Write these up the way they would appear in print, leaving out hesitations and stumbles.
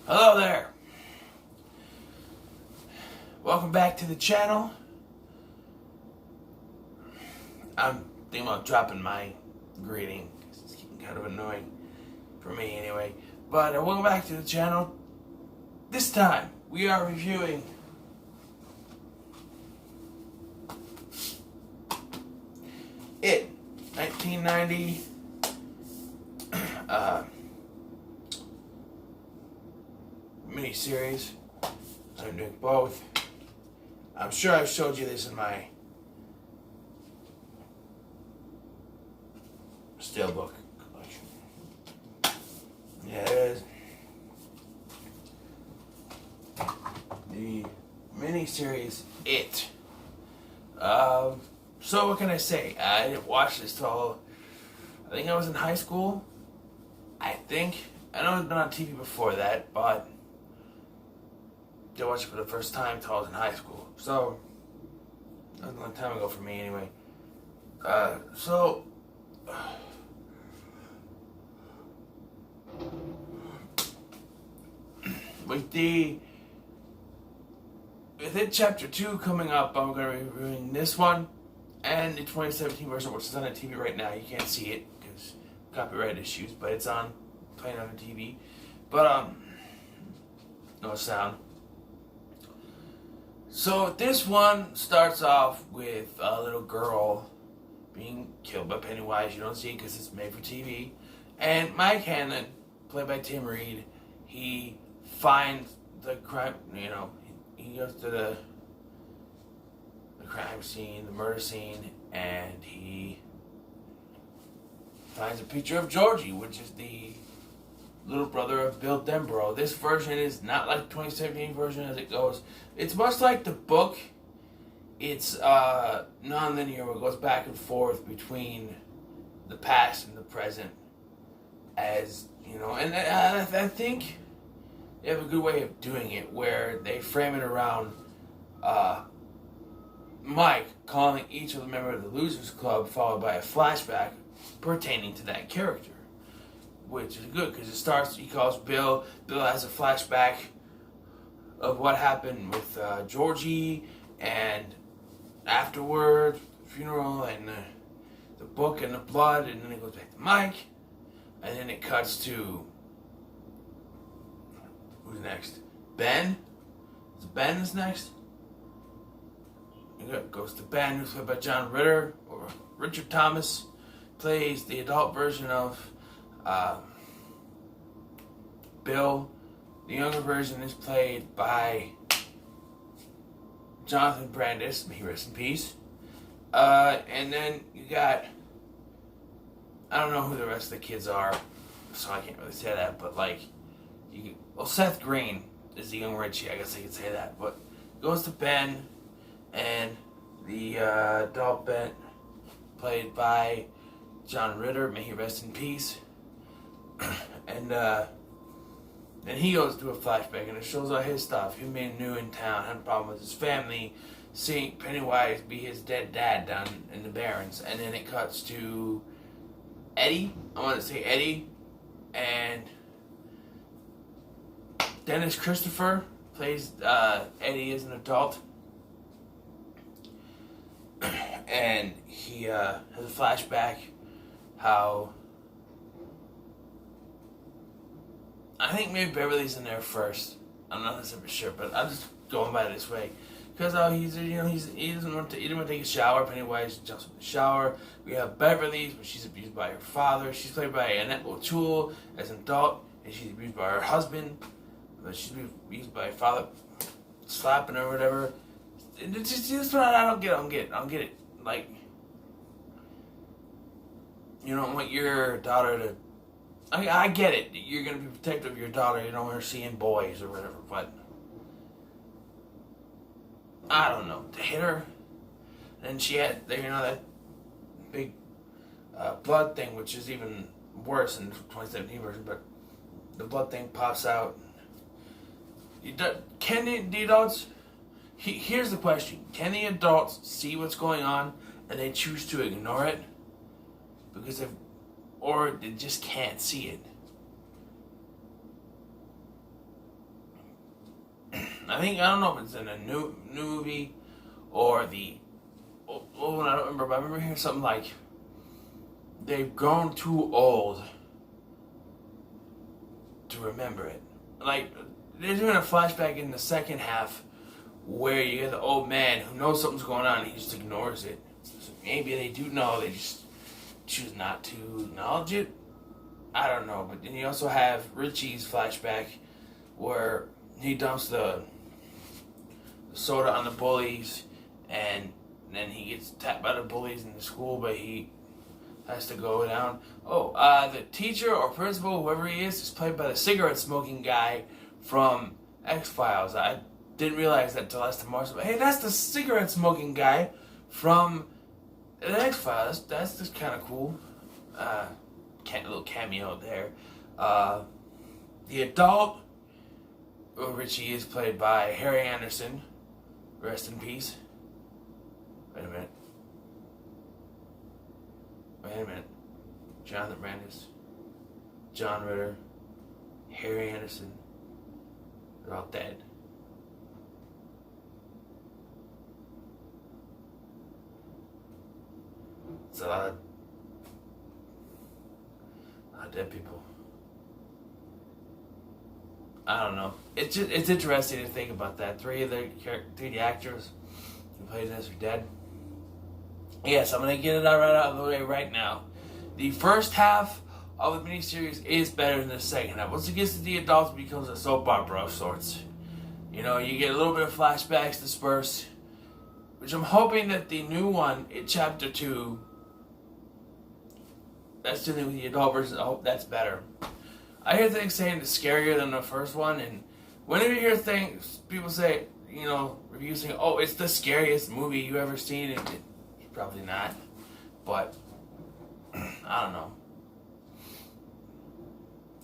Hello there. Welcome back to the channel. I'm thinking about dropping my greeting because it's getting kind of annoying for me anyway. But welcome back to the channel. This time we are reviewing It 1990 miniseries. I'm doing both. I'm sure I've showed you this in my Steelbook collection. Yeah, it is. The miniseries It. So what can I say? I didn't watch this till I think I was in high school. I know it's been on TV before that, but I watched it for the first time till I was in high school. So that was a long time ago for me anyway. With it chapter 2 coming up, I'm going to be reviewing this one and the 2017 version, which is on the TV right now. You can't see it because copyright issues, but it's playing on the TV. But no sound. So this one starts off with a little girl being killed by Pennywise. You don't see it because it's made for TV. And Mike Hanlon, played by Tim Reed, he finds the crime. He goes to the crime scene, the murder scene, and he finds a picture of Georgie, which is the little brother of Bill Denbrough. This version is not like the 2017 version as it goes. It's much like the book. It's non-linear. It goes back and forth between the past and the present, as you know. And I think they have a good way of doing it, where they frame it around Mike calling each of the members of the Losers Club, followed by a flashback pertaining to that character, which is good because it starts. He calls Bill. Bill has a flashback of what happened with Georgie, and afterward, the funeral, and the book and the blood, and then it goes back to Mike, and then it cuts to who's next? Ben. Is Ben is next? It goes to Ben, who's played by John Ritter, or Richard Thomas, plays the adult version of Bill. The younger version is played by Jonathan Brandis, may he rest in peace. And then you got, I don't know who the rest of the kids are, so I can't really say that, but Seth Green is the young Richie, I guess I could say that, but it goes to Ben, and the adult Ben, played by John Ritter, may he rest in peace. And then he goes to a flashback, and it shows all his stuff. Him being new in town, had a problem with his family, seeing Pennywise be his dead dad down in the Barrens. And then it cuts to Eddie. I want to say Eddie. And Dennis Christopher plays Eddie as an adult. And he has a flashback how I think maybe Beverly's in there first. I'm not super sure, but I'm just going by it this way because he didn't want to take a shower. Pennywise jumps in the shower. We have Beverly, but she's abused by her father. She's played by Annette O'Toole as an adult, and she's abused by her husband. But she's abused by her father, slapping her or whatever. It's just I don't get it. Like, you don't want your daughter to. I get it. You're going to be protective of your daughter. You don't want her seeing boys or whatever, but I don't know. To hit her, and she had, that big blood thing, which is even worse in the 2017 version, but the blood thing pops out. Can the adults... Here's the question. Can the adults see what's going on and they choose to ignore it? Because or they just can't see it. I don't know if it's in a new movie or I don't remember, but I remember hearing something like they've grown too old to remember it. Like, they're doing a flashback in the second half where you get the old man who knows something's going on and he just ignores it. So maybe they do know, they just choose not to acknowledge it. I don't know. But then you also have Richie's flashback where he dumps the soda on the bullies, and then he gets tapped by the bullies in the school, but he has to go down. The teacher or principal, whoever he is played by the cigarette smoking guy from X-Files. I didn't realize that until last time I watched it. But hey, that's the cigarette smoking guy from the X-Files. That's just kind of cool. Little cameo there. The adult Richie is played by Harry Anderson. Rest in peace. Wait a minute. Jonathan Brandis, John Ritter, Harry Anderson. They're all dead. It's a lot of dead people. I don't know. It's interesting to think about that. Three of the actors who played this are dead. Yes, I'm gonna get it right out of the way right now. The first half of the miniseries is better than the second half. Once it gets to the adults, it becomes a soap opera of sorts. You know, you get a little bit of flashbacks dispersed, which I'm hoping that the new one in Chapter 2, that's dealing with the adult version, I hope that's better. I hear things saying it's scarier than the first one, and whenever you hear things, people say, reviews saying, oh, it's the scariest movie you ever seen, it's probably not, but I don't know.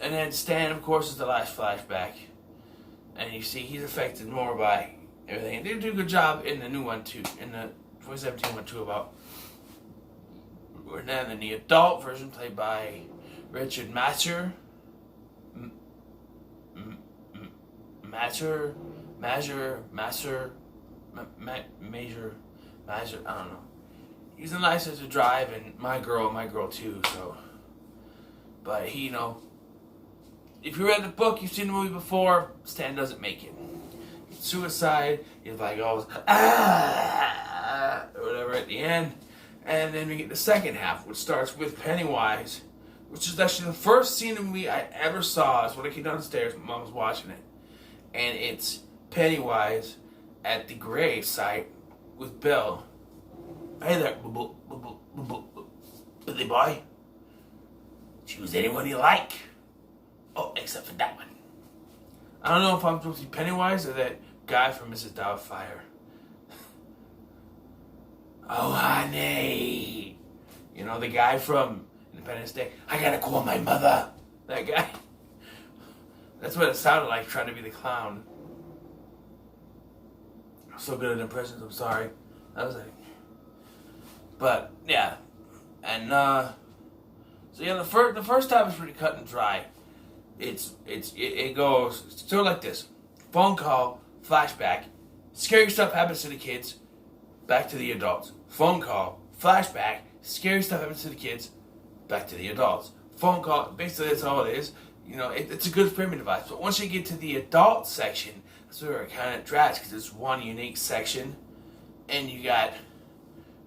And then Stan, of course, is the last flashback, and you see he's affected more by everything. And they do a good job in the new one too, in the 2017 one too, about. And then in the adult version, played by Richard Masur, I don't know. He's in License to Drive and My Girl too, so. But he, if you read the book, you've seen the movie before, Stan doesn't make it. It's suicide, he's like, or whatever at the end. And then we get the second half, which starts with Pennywise, which is actually the first scene in the movie I ever saw. It's when I came downstairs, my mom was watching it. And it's Pennywise at the grave site with Bill. Hey there, Billy boy. Choose anyone you like. Oh, except for that one. I don't know if I'm supposed to be Pennywise or that guy from Mrs. Doubtfire. Oh, honey. The guy from Independence Day. I gotta call my mother. That guy. That's what it sounded like, trying to be the clown. I'm so good at impressions, I'm sorry. That was like... But, yeah. And, so yeah, the first time is pretty cut and dry. It goes sort of like this. Phone call, flashback, scary stuff happens to the kids, back to the adults. Phone call, flashback, scary stuff happens to the kids, back to the adults. Phone call, basically that's all it is. It's a good framing device. But once you get to the adult section, that's where it kind of drags, because it's one unique section. And you got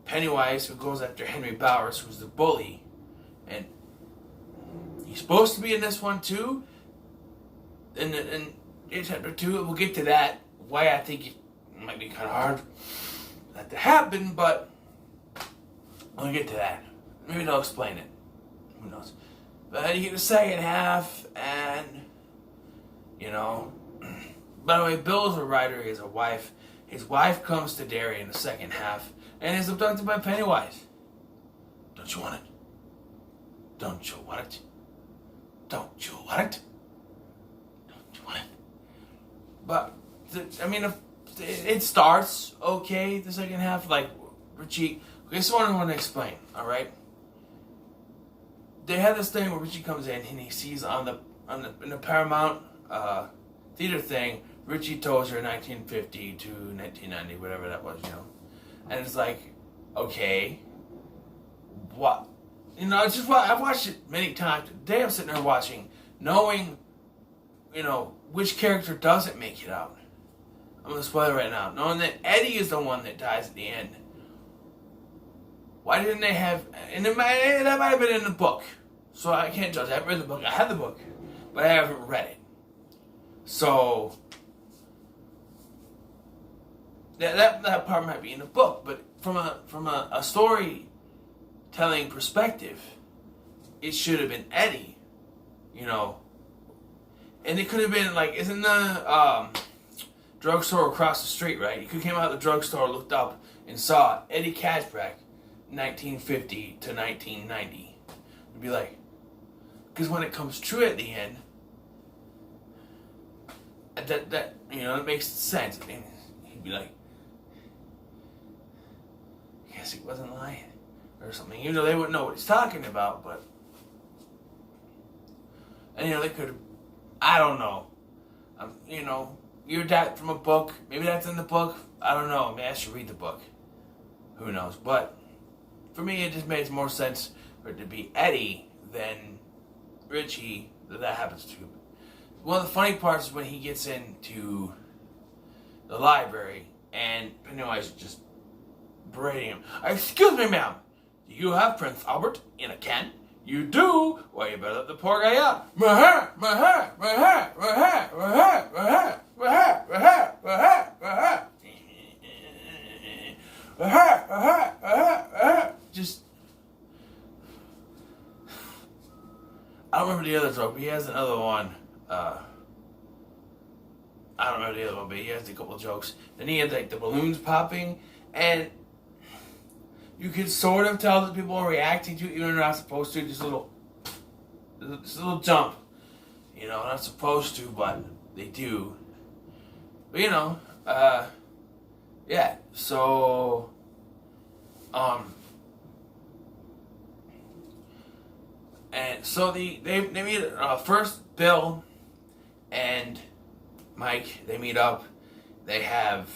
Pennywise, who goes after Henry Bowers, who's the bully. And he's supposed to be in this one too. In Chapter 2, we'll get to that. Why I think it might be kind of hard for that to happen, but we'll get to that. Maybe they'll explain it. Who knows? But you get the second half, and, by the way, Bill's a writer, he has a wife. His wife comes to Derry in the second half, and is abducted by Pennywise. Don't you want it? Don't you want it? Don't you want it? Don't you want it? But, it starts okay, the second half, like, Richie, this one I want to explain, alright? They have this thing where Richie comes in and he sees in the Paramount theater thing, Richie Tozier, 1950 to 1990, whatever that was, And it's like, okay, what? It's just I've watched it many times. Today I'm sitting there watching, knowing, which character doesn't make it out. I'm going to spoil it right now. Knowing that Eddie is the one that dies at the end. Why didn't they have... And that might have been in the book. So I can't judge. I haven't read the book. I have the book. But I haven't read it. So... That part might be in the book. But from a storytelling perspective, it should have been Eddie. And it could have been like... Isn't the... drugstore across the street, right? You could came out of the drugstore, looked up, and saw Eddie Kazbrak, 1950 to 1990. You'd be like, because when it comes true at the end, it makes sense. I mean, he'd be like, I guess he wasn't lying, or something. Even though they wouldn't know what he's talking about, but, and they could, I don't know, you adapt from a book. Maybe that's in the book. I don't know. Maybe I should read the book. Who knows? But for me, it just makes more sense for it to be Eddie than Richie that happens to. One of the funny parts is when he gets into the library and Pennywise is just berating him. Excuse me, ma'am. Do you have Prince Albert in a can? You do? Well, you better let the poor guy out. My hair, my hair, my hair, my hair, my hair, my hair. Just, I don't remember the other joke, but he has another one. I don't remember the other one, but he has a couple of jokes. Then he had like the balloons popping, and you could sort of tell that people are reacting to it, even though they're not supposed to. Just a little jump, not supposed to, but they do. But yeah, so, and so they meet, first Bill and Mike, they meet up, they have,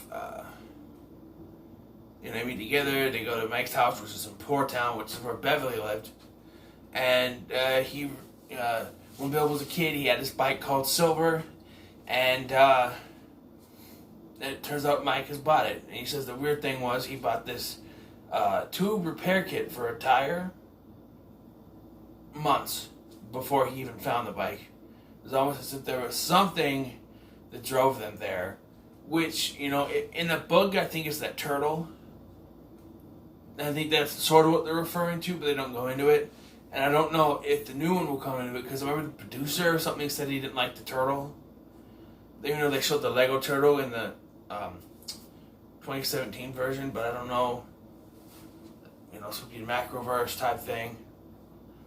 they meet together, they go to Mike's house, which is in Poor Town, which is where Beverly lived, and, when Bill was a kid, he had this bike called Silver, and, it turns out Mike has bought it. And he says the weird thing was he bought this tube repair kit for a tire months before he even found the bike. It was almost as if there was something that drove them there. Which, in the book, I think is that turtle. And I think that's sort of what they're referring to, but they don't go into it. And I don't know if the new one will come into it, because I remember the producer or something said he didn't like the turtle. Even though they showed the Lego turtle in the 2017 version, but I don't know, some Macroverse type thing.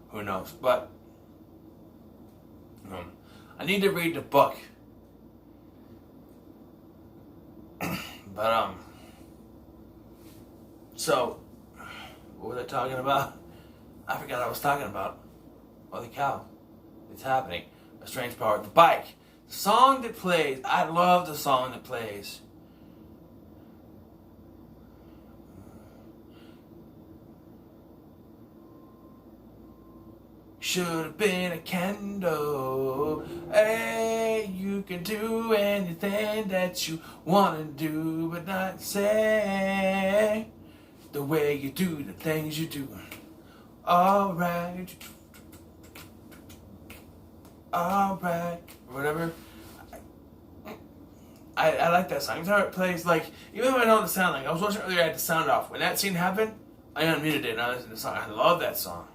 Who knows? But I need to read the book. But so what was I talking about? I forgot what I was talking about. Holy cow! It's happening. A strange power. The bike. The song that plays. I love the song that plays. Should have been a candle. Hey, you can do anything that you want to do, but not say the way you do the things you do. Alright. Alright. Whatever. I like that song. Every time it plays, like, even though I know what it sounds like, I was watching earlier, I had the sound off. When that scene happened, I unmuted it and I listened to the song. I love that song.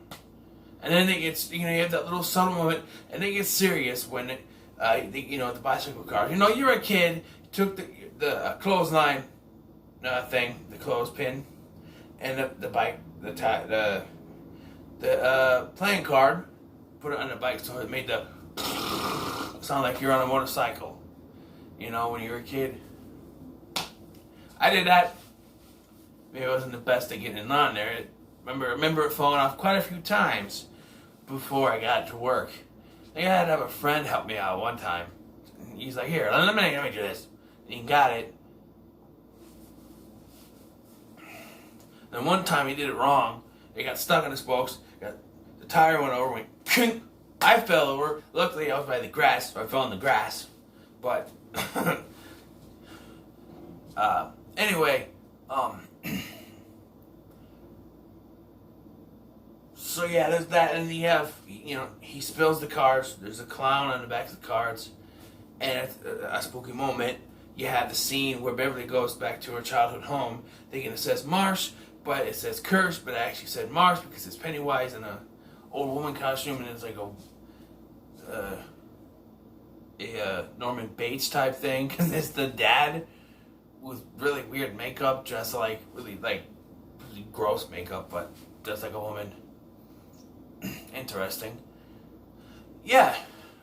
And then it gets, you have that little subtle moment, and then it gets serious when it, the bicycle car. You're a kid, you took the clothesline thing, the clothespin, and the bike, the playing card, put it on the bike so it made the sound like you're on a motorcycle. When you were a kid. I did that. Maybe I wasn't the best at getting on there. Remember it falling off quite a few times before I got to work. I think I had to have a friend help me out one time. he's like, here, let me do this. And he got it. And one time he did it wrong. It got stuck in the spokes. The tire went over, went kink. I fell over. Luckily, I was by the grass, so I fell in the grass. But anyway, so yeah, there's that, and you have, he spills the cards. There's a clown on the back of the cards, and at a spooky moment, you have the scene where Beverly goes back to her childhood home, thinking it says Marsh, but it says Curse, but it actually said Marsh because it's Pennywise in a old woman costume, and it's like a Norman Bates type thing, because it's the dad with really weird makeup, dressed like really gross makeup, but dressed like a woman. Interesting. Yeah,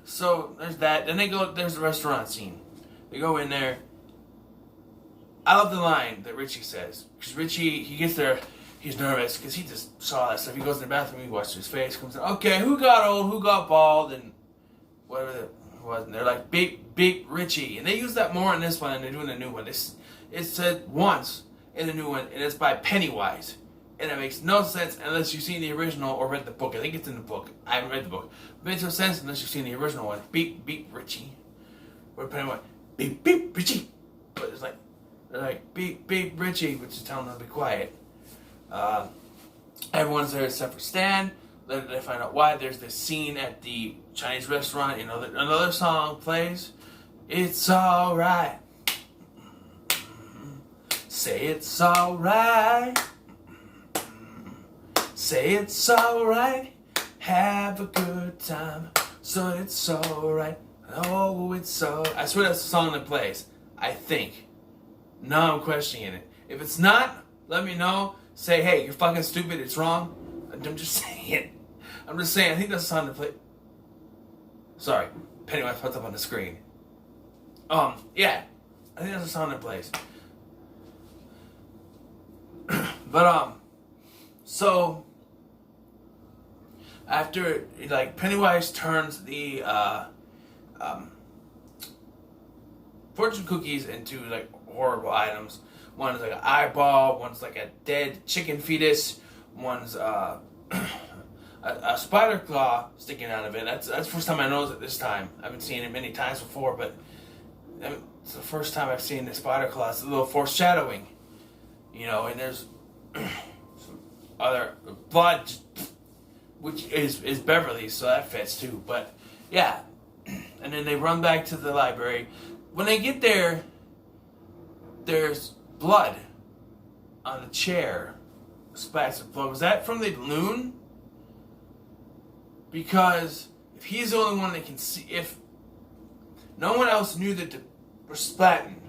so there's that. Then there's the restaurant scene. They go in there. I love the line that Richie says, because Richie, he gets there, he's nervous because he just saw that stuff. He goes in the bathroom, he washes his face, comes in, okay, who got old, who got bald, and whatever it was. And they're like, beep, Richie. And they use that more in this one, and they're doing a new one. It's said once in the new one, and it's by Pennywise. And it makes no sense unless you've seen the original or read the book. I think it's in the book. I haven't read the book. It makes no sense unless you've seen the original one. Beep, Richie. Where Pennywise, beep, Richie. But it's like, they're like, beep, Richie, which is telling them to be quiet. Everyone's there except for Stan. Later they find out why. There's this scene at the Chinese restaurant. Another song plays. It's alright. Say it's alright. Say it's alright. Have a good time. So it's alright. Oh, it's alright. I swear that's the song that plays. I think. Now I'm questioning it. If it's not, let me know. Say, hey, you're fucking stupid. It's wrong. I'm just saying. I think that's the song that plays. Sorry. Pennywise popped up on the screen. Yeah. I think that's the song that plays. But, so, after, Pennywise turns the, fortune cookies into, horrible items. One is like an eyeball, one's like a dead chicken fetus, one's, a spider claw sticking out of it. That's the first time I noticed it this time. I haven't seen it many times before, but it's the first time I've seen the spider claw. It's a little foreshadowing, and there's some other blood, which is Beverly, so that fits too. But yeah, and then they run back to the library. When they get there, there's blood on the chair. Splats of blood. Was that from the balloon? Because if he's the only one that can see, if no one else knew that they were splatting,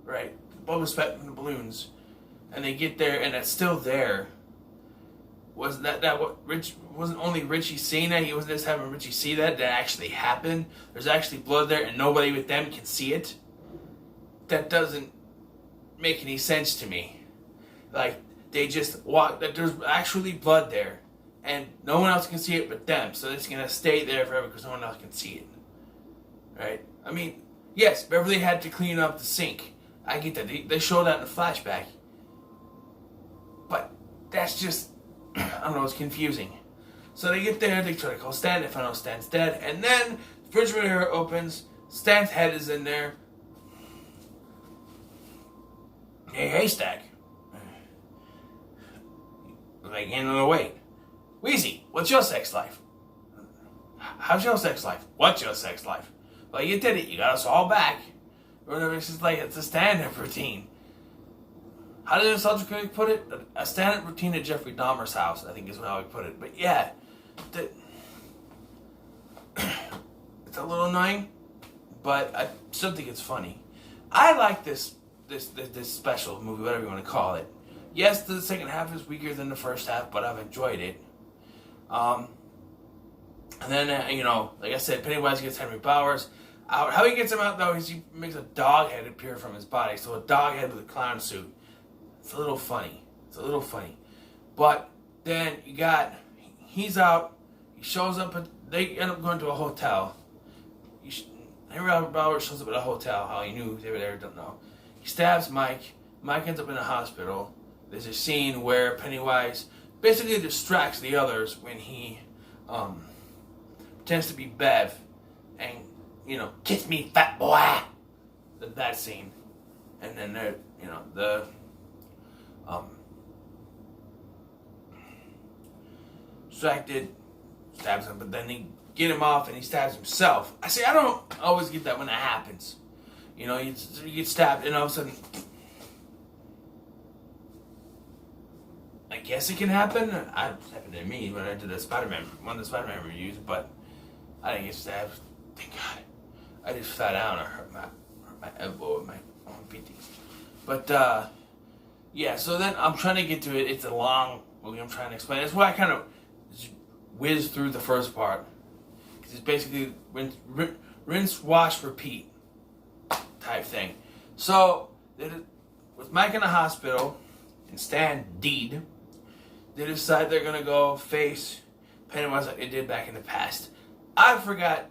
right? The blood was splatting from the balloons, and they get there and it's still there. Was that what Rich wasn't only Richie seeing that? He wasn't just having Richie see that actually happened. There's actually blood there, and nobody with them can see it. That doesn't make any sense to me. They just walk. That there's actually blood there, and no one else can see it but them. So it's gonna stay there forever because no one else can see it. Right? I mean, yes, Beverly had to clean up the sink. I get that. They show that in the flashback. But that's just, I don't know, it's confusing. So they get there, they try to call Stan, they find out Stan's dead, and then the refrigerator opens, Stan's head is in there. Hey, Haystack. Gaining a little weight. Wheezy, what's your sex life? How's your sex life? What's your sex life? Well, you did it. You got us all back. Or whatever. It's just it's a stand-up routine. How did the subject critic put it? A stand-up routine at Jeffrey Dahmer's house, I think is how he put it. But yeah, it's a little annoying, but I still think it's funny. I like this special movie, whatever you want to call it. Yes, the second half is weaker than the first half, but I've enjoyed it. And then, like I said, Pennywise gets Henry Bowers out. How he gets him out, though, is he makes a dog head appear from his body. So a dog head with a clown suit. It's a little funny. But then he's out. He shows up. They end up going to a hotel. Robert shows up at a hotel. How he knew they were there, don't know. He stabs Mike. Mike ends up in the hospital. There's a scene where Pennywise basically distracts the others when he pretends to be Bev and, kiss me, fat boy. That scene. And then there, the distracted stabs him, but then they get him off and he stabs himself. I don't always get that when that happens. You get stabbed and all of a sudden, I guess it can happen. It happened to me when I did one of the Spider-Man reviews, but I didn't get stabbed. Thank God. I just fell down or hurt my elbow with my own PT. But, yeah, so then I'm trying to get to it. It's a long movie I'm trying to explain. That's why I kind of whiz through the first part. Because it's basically rinse, wash, repeat type thing. So, with Mike in the hospital and Stan dead, they decide they're going to go face Pennywise like they did back in the past. I forgot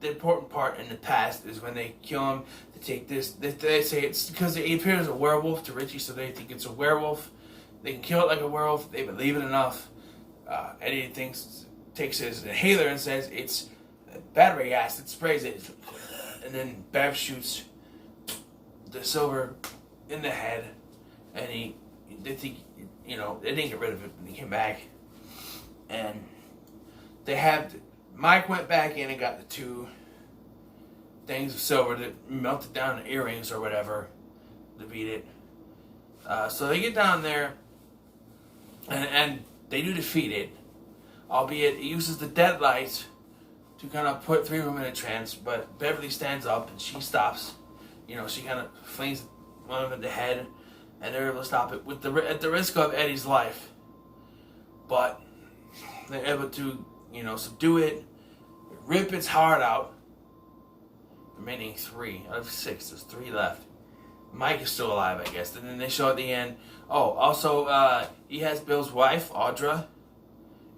the important part in the past is when they kill him. They take this. They say it's because he appears as a werewolf to Richie, so they think it's a werewolf. They can kill it like a werewolf. They believe it enough. Eddie takes his inhaler and says it's battery acid. Sprays it, and then Bev shoots the silver in the head, and they think they didn't get rid of it when he came back, and Mike went back in and got the two things of silver that melted down the earrings or whatever to beat it. So they get down there, and they do defeat it, albeit it uses the deadlights to kind of put three of them in a trance, but Beverly stands up and she stops. She kind of flings one of them in the head, and they're able to stop it at the risk of Eddie's life. But they're able to, subdue it, rip its heart out. Remaining 3 out of 6. There's 3 left. Mike is still alive, I guess. And then they show at the end. Oh, also, he has Bill's wife, Audra.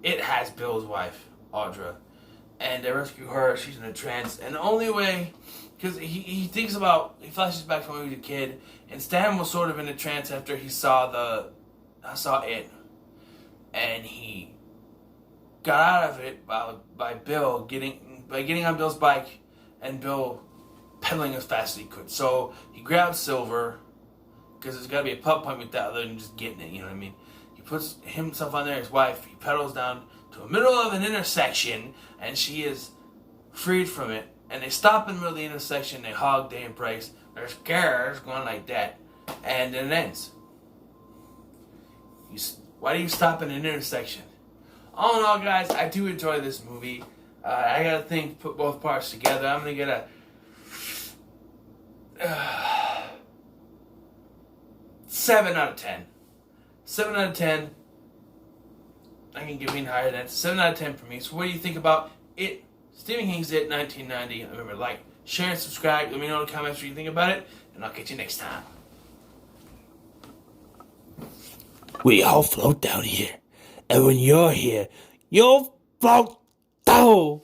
It has Bill's wife, Audra. And they rescue her. She's in a trance. And the only way, because he flashes back from when he was a kid. And Stan was sort of in a trance after he saw it. And he got out of it by Bill getting on Bill's bike and Bill pedaling as fast as he could. So he grabs Silver, because there's got to be a plot point with that other than just getting it, you know what I mean? He puts himself on there, his wife, he pedals down to the middle of an intersection, and she is freed from it. And they stop in the middle of the intersection, they hug, they embrace, there's cars going like that, and then it ends. Why do you stop in an intersection? All in all, guys, I do enjoy this movie. I gotta put both parts together. I'm gonna get a 7 out of 10. 7 out of 10. I can give me higher than that. 7 out of 10 for me. So what do you think about it? Stephen King's It, 1990. Remember, like, share, and subscribe. Let me know in the comments what you think about it, and I'll catch you next time. We all float down here. And when you're here, you'll float down.